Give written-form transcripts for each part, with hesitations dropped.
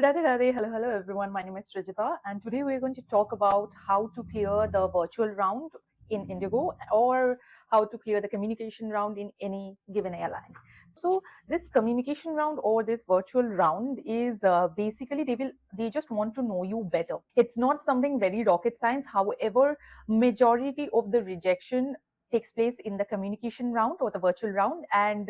Radhe Radhe, hello everyone. My name is Srijita, and today we're going to talk about how to clear the virtual round in Indigo or how to clear the communication round in any given airline. So this communication round or this virtual round is basically they just want to know you better. It's not something very rocket science. However, majority of the rejection takes place in the communication round or the virtual round, and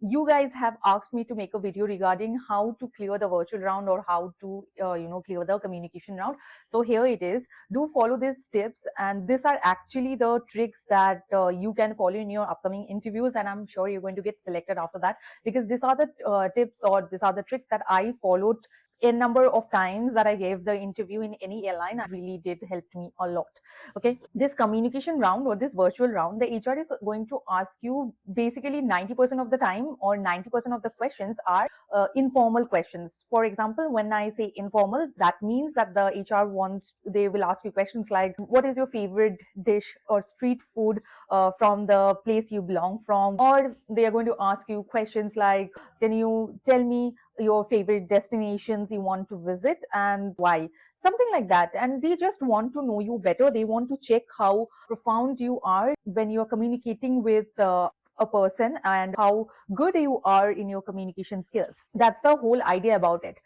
you guys have asked me to make a video regarding how to clear the virtual round or how to clear the communication round. So here it is. Do follow these tips, and these are actually the tricks that you can follow in your upcoming interviews, and I'm sure you're going to get selected after that, because these are the tips or these are the tricks that I followed a number of times that I gave the interview in any airline. It really did help me a lot. Okay, this communication round or this virtual round, the HR is going to ask you basically 90% of the time, or 90% of the questions are informal questions. For example, when I say informal, that means that the HR they will ask you questions like, what is your favorite dish or street food from the place you belong from? Or they are going to ask you questions like, can you tell me your favorite destinations you want to visit and why? Something like that. And they just want to know you better. They want to check how profound you are when you're communicating with a person, and how good you are in your communication skills. That's the whole idea about it.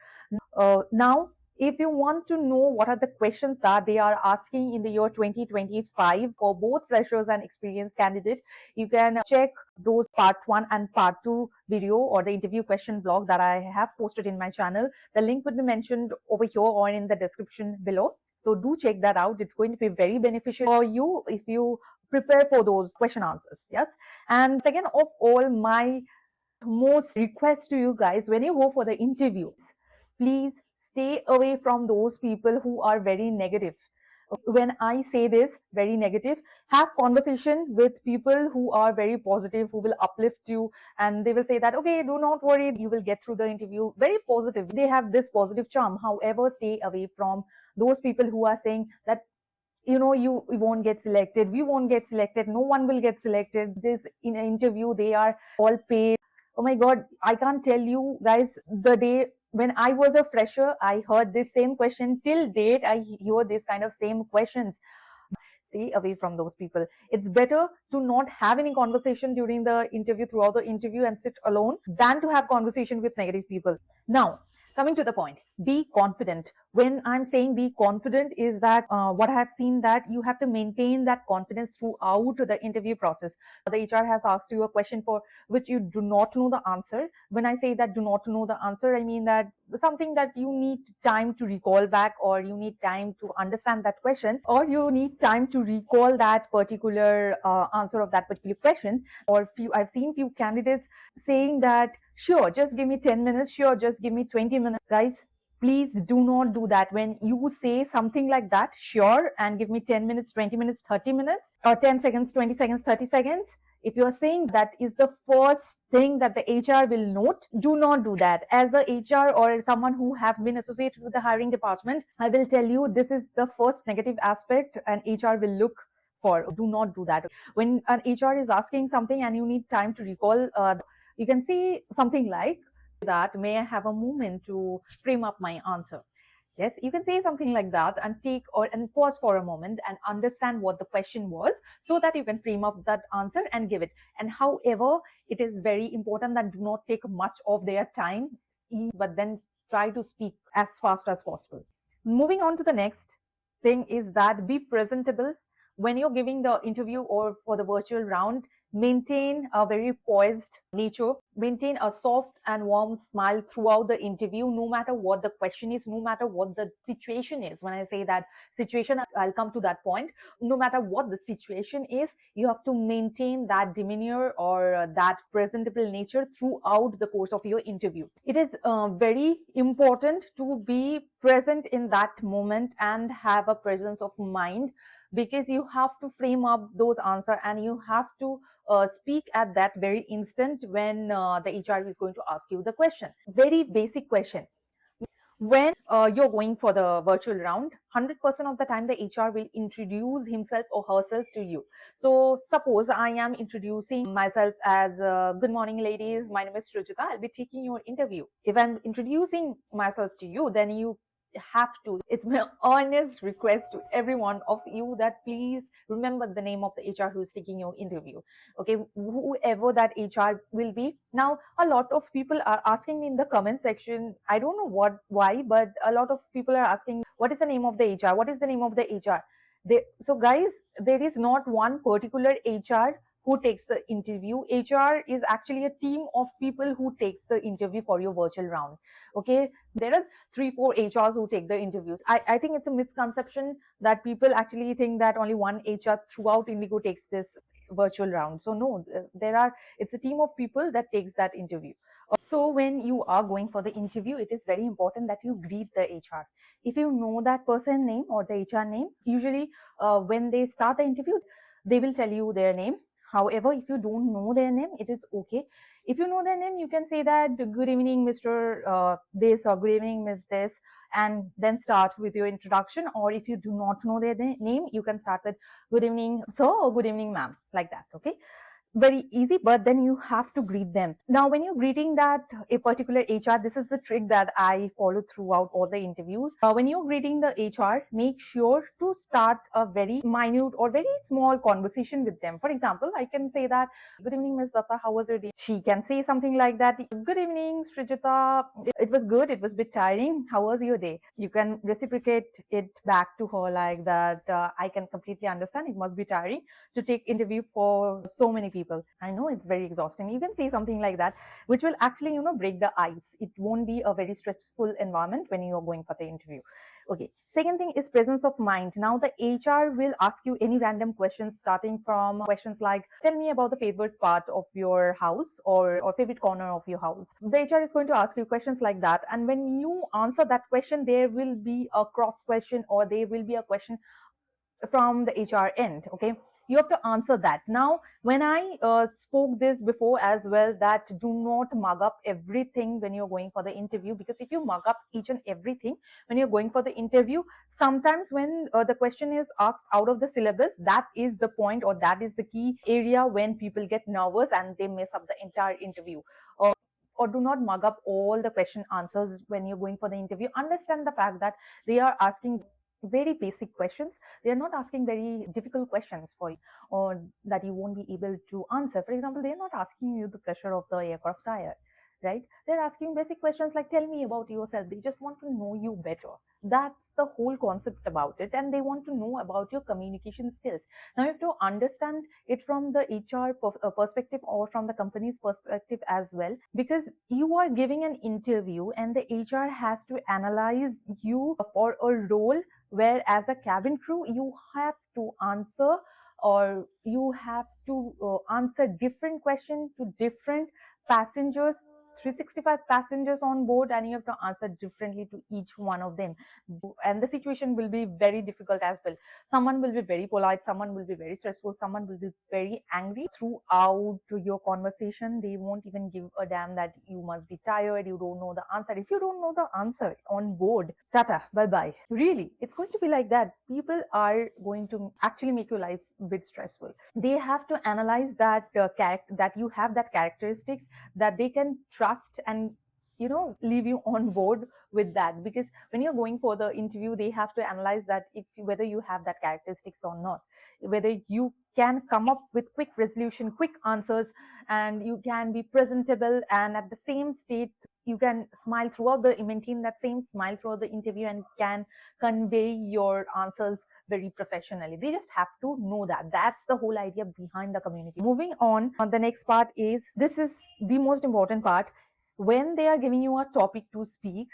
Now, if you want to know what are the questions that they are asking in the year 2025 for both freshers and experienced candidates, you can check those part 1 and part 2 video or the interview question blog that I have posted in my channel. The link would be mentioned over here or in the description below. So do check that out. It's going to be very beneficial for you if you prepare for those question answers. Yes. And second of all, my most request to you guys, when you go for the interviews, please stay away from those people who are very negative. When I say this, very negative, have conversation with people who are very positive, who will uplift you, and they will say that, okay, do not worry, you will get through the interview. Very positive. They have this positive charm. However, stay away from those people who are saying that, you won't get selected, we won't get selected, no one will get selected. This in an interview, they are all paid. Oh my god, I can't tell you guys, the day when I was a fresher, I heard this same question. Till date, I hear this kind of same questions. Stay away from those people. It's better to not have any conversation during the interview, throughout the interview, and sit alone, than to have conversation with negative people. Now, coming to the point, be confident. When I'm saying be confident, is that what I have seen, that you have to maintain that confidence throughout the interview process. The HR has asked you a question for which you do not know the answer. When I say that do not know the answer, I mean that something that you need time to recall back, or you need time to understand that question, or you need time to recall that particular answer of that particular question. Or I've seen few candidates saying that, sure, just give me 10 minutes, sure, just give me 20 minutes. Guys, please do not do that. When you say something like that, sure, and give me 10 minutes, 20 minutes, 30 minutes, or 10 seconds, 20 seconds, 30 seconds, if you're saying that is the first thing that the HR will note, do not do that. As a HR or someone who have been associated with the hiring department, I will tell you, this is the first negative aspect an HR will look for. Do not do that. When an HR is asking something and you need time to recall, you can say something like that, may I have a moment to frame up my answer? Yes, you can say something like that, and and pause for a moment and understand what the question was, so that you can frame up that answer and give it. And however, it is very important that do not take much of their time, but then try to speak as fast as possible. Moving on to the next thing is that be presentable. When you're giving the interview or for the virtual round, maintain a very poised nature, maintain a soft and warm smile throughout the interview, no matter what the question is, no matter what the situation is. When I say that situation, I'll come to that point. No matter what the situation is, you have to maintain that demeanor or that presentable nature throughout the course of your interview. It is very important to be present in that moment and have a presence of mind, because you have to frame up those answers, and you have to speak at that very instant when the HR is going to ask you the question. Very basic question. When you're going for the virtual round, 100% of the time the HR will introduce himself or herself to you. So suppose I am introducing myself as good morning ladies, my name is Shrujita, I'll be taking your interview. If I'm introducing myself to you, then you have to, it's my honest request to every one of you that please remember the name of the HR who's taking your interview. Okay, whoever that HR will be. Now a lot of people are asking me in the comment section, I don't know why, but a lot of people are asking what is the name of the HR, what is the name of the HR. So guys, there is not one particular HR who takes the interview. HR is actually a team of people who takes the interview for your virtual round. Okay, there are 3-4 HRs who take the interviews. I think it's a misconception that people actually think that only one HR throughout Indigo takes this virtual round. So no, it's a team of people that takes that interview. So when you are going for the interview, it is very important that you greet the HR. If you know that person name or the HR name, usually when they start the interview, they will tell you their name. However, if you don't know their name, it is okay. If you know their name, you can say that good evening Mr. This, or good evening Miss This, and then start with your introduction. Or if you do not know their name, you can start with good evening sir or good evening ma'am, like that. Okay, very easy, but then you have to greet them. Now when you're greeting that a particular HR, this is the trick that I follow throughout all the interviews. When you're greeting the HR, make sure to start a very minute or very small conversation with them. For example, I can say that good evening Ms. Datta, how was your day? She can say something like that, good evening Srijita, it was good, it was a bit tiring, how was your day? You can reciprocate it back to her like that, I can completely understand, it must be tiring to take interview for so many people. I know it's very exhausting. You can say something like that, which will actually, break the ice. It won't be a very stressful environment when you're going for the interview. Okay. Second thing is presence of mind. Now the HR will ask you any random questions, starting from questions like, tell me about the favorite part of your house, or favorite corner of your house. The HR is going to ask you questions like that. And when you answer that question, there will be a cross question, or there will be a question from the HR end. Okay, you have to answer that. Now when I spoke this before as well, that do not mug up everything when you're going for the interview, because if you mug up each and everything when you're going for the interview, sometimes when the question is asked out of the syllabus, that is the point, or that is the key area when people get nervous and they mess up the entire interview. Or do not mug up all the question answers when you're going for the interview. Understand the fact that they are asking very basic questions. They are not asking very difficult questions for you, or that you won't be able to answer. For example, they are not asking you the pressure of the aircraft tire, right? They're asking basic questions like, tell me about yourself. They just want to know you better. That's the whole concept about it. And they want to know about your communication skills. Now you have to understand it from the HR perspective, or from the company's perspective as well, because you are giving an interview and the HR has to analyze you for a role where, as a cabin crew, you have to answer, or you have to answer different questions to different passengers, 365 passengers on board, and you have to answer differently to each one of them. And the situation will be very difficult as well. Someone will be very polite, someone will be very stressful, someone will be very angry. Throughout your conversation, they won't even give a damn that you must be tired, you don't know the answer. If you don't know the answer on board, tata, bye bye. Really, it's going to be like that. People are going to actually make your life a bit stressful. They have to analyze that that you have that characteristics that they can trust, and leave you on board with that. Because when you're going for the interview, they have to analyze that, if whether you have that characteristics or not, whether you can come up with quick resolution, quick answers, and you can be presentable, and at the same state you can smile throughout the maintain that same smile throughout the interview, and can convey your answers very professionally. They just have to know that. That's the whole idea behind the community. Moving on, the next part is, this is the most important part. When they are giving you a topic to speak,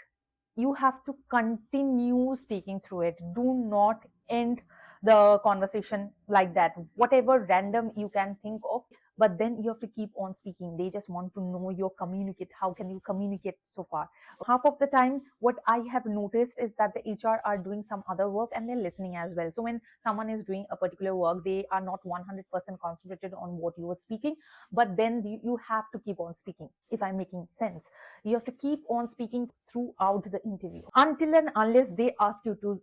you have to continue speaking through it. Do not end the conversation like that. Whatever random you can think of, but then you have to keep on speaking. They just want to know your communicate. How can you communicate so far? Half of the time, what I have noticed is that the HR are doing some other work and they're listening as well. So when someone is doing a particular work, they are not 100% concentrated on what you are speaking, but then you have to keep on speaking, if I'm making sense. You have to keep on speaking throughout the interview until and unless they ask you to,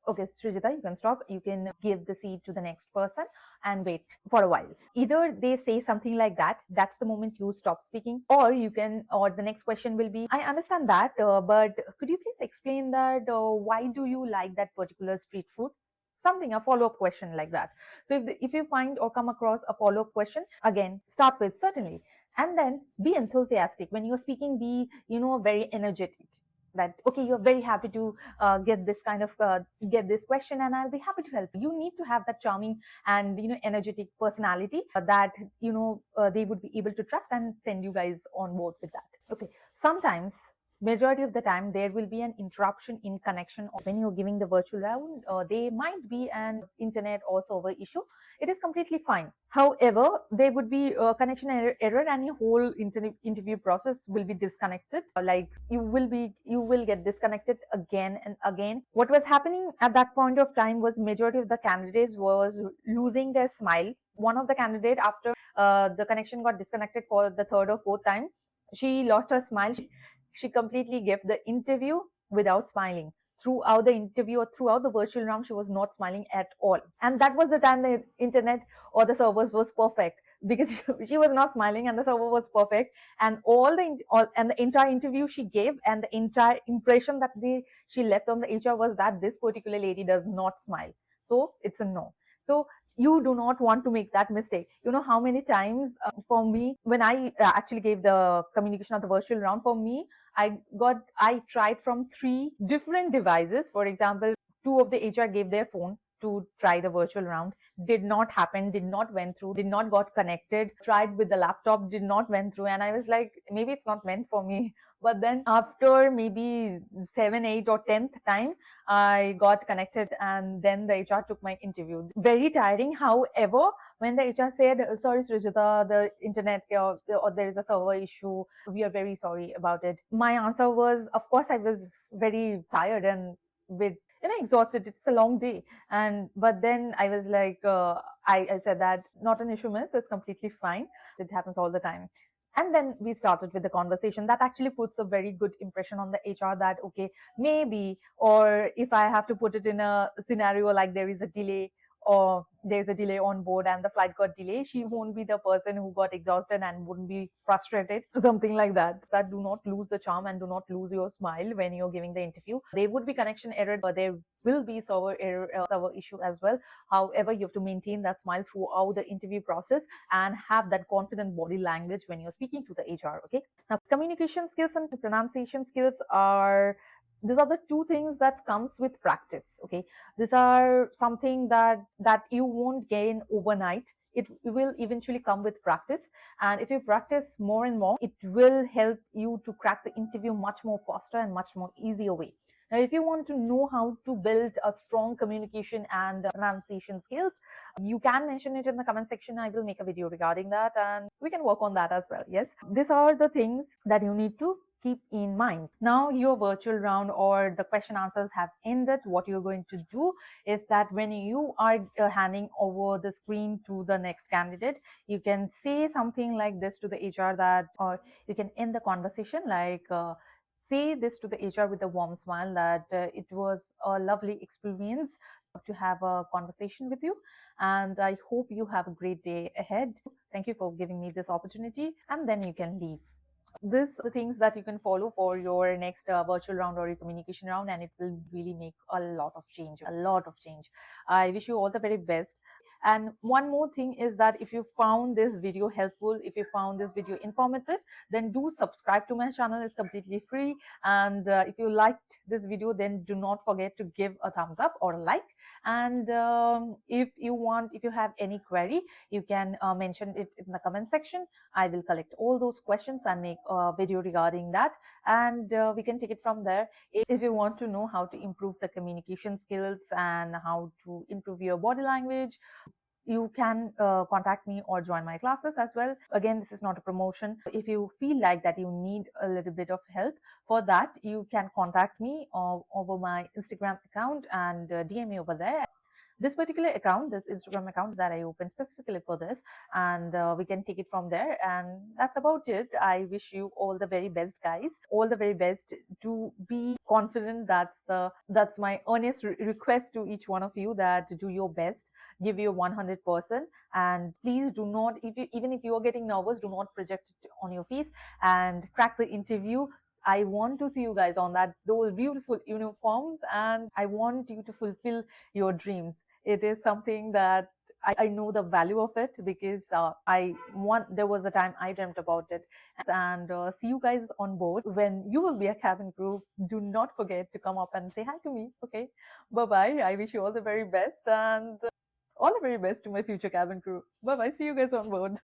okay, Srijita, you can stop. You can give the seat to the next person and wait for a while. Either they say something like that, that's the moment you stop speaking, or you can, or the next question will be, I understand that, but could you please explain that, why do you like that particular street food? Something, a follow-up question like that. So if you find or come across a follow-up question, again, start with certainly, and then be enthusiastic. When you're speaking, be, very energetic, that okay, you're very happy to get this kind of get this question, and I'll be happy to help. You need to have that charming and energetic personality that they would be able to trust and send you guys on board with that. Okay, sometimes, majority of the time, there will be an interruption in connection when you're giving the virtual round. There might be an internet or server issue. It is completely fine. However, there would be a connection error and your whole interview process will be disconnected. Like you will get disconnected again and again. What was happening at that point of time was majority of the candidates was losing their smile. One of the candidate, after the connection got disconnected for the third or fourth time, she lost her smile. She completely gave the interview without smiling. Throughout the interview or throughout the virtual round, she was not smiling at all. And that was the time the internet or the servers was perfect, because she was not smiling and the server was perfect. And and the entire interview she gave and the entire impression that she left on the HR was that this particular lady does not smile. So it's a no. So you do not want to make that mistake. You know how many times for me, when I actually gave the communication of the virtual round, for me, I tried from 3 different devices. For example, 2 of the HR gave their phone to try the virtual round. Did not happen, did not went through, did not got connected. Tried with the laptop, did not went through. And I was like, maybe it's not meant for me. But then after maybe 7, 8 or 10th time, I got connected and then the HR took my interview. Very tiring. However, when the HR said, sorry, Srijita, the internet or there is a server issue, we are very sorry about it. My answer was, of course, I was very tired and with exhausted. It's a long day. But then I was like, I said that not an issue, miss. It's completely fine. It happens all the time. And then we started with the conversation. That actually puts a very good impression on the HR that, okay, maybe, or if I have to put it in a scenario like there is a delay or there's a delay on board and the flight got delayed, she won't be the person who got exhausted and wouldn't be frustrated, something like that. That do not lose the charm and do not lose your smile when you're giving the interview. There would be connection error, but there will be server error, server issue as well. However, you have to maintain that smile throughout the interview process and have that confident body language when you're speaking to the HR. Okay, now communication skills and pronunciation skills are, these are the 2 things that comes with practice. Okay, these are something that you won't gain overnight. It will eventually come with practice, and if you practice more and more, it will help you to crack the interview much more faster and much more easier way. Now, if you want to know how to build a strong communication and pronunciation skills, you can mention it in the comment section. I will make a video regarding that and we can work on that as well. Yes, these are the things that you need to keep in mind. Now your virtual round or the question answers have ended. What you're going to do is that when you are handing over the screen to the next candidate, you can say something like this to the HR that, or you can end the conversation like, say this to the HR with a warm smile that it was a lovely experience to have a conversation with you, and I hope you have a great day ahead. Thank you for giving me this opportunity, and then you can leave. This the things that you can follow for your next virtual round or your communication round, and it will really make a lot of change. I wish you all the very best. And one more thing is that if you found this video helpful, if you found this video informative, then do subscribe to my channel. It's completely free. And if you liked this video, then do not forget to give a thumbs up or a like. And if you have any query, you can mention it in the comment section. I will collect all those questions and make a video regarding that, and we can take it from there. If you want to know how to improve the communication skills and how to improve your body language, you can contact me or join my classes as well. Again, this is not a promotion. If you feel like that you need a little bit of help for that, you can contact me over my Instagram account and DM me over there. This particular account, this Instagram account that I opened specifically for this, and we can take it from there. And that's about it. I wish you all the very best, guys. All the very best. To be confident. That's my earnest request to each one of you, that do your best, give your 100%, and please do not, even if you are getting nervous, do not project it on your face and crack the interview. I want to see you guys on those beautiful uniforms, and I want you to fulfill your dreams. It is something that I know the value of it, because there was a time I dreamt about it. And see you guys on board when you will be a cabin crew. Do not forget to come up and say hi to me. Okay, bye bye. I wish you all the very best, and all the very best to my future cabin crew. Bye bye. See you guys on board.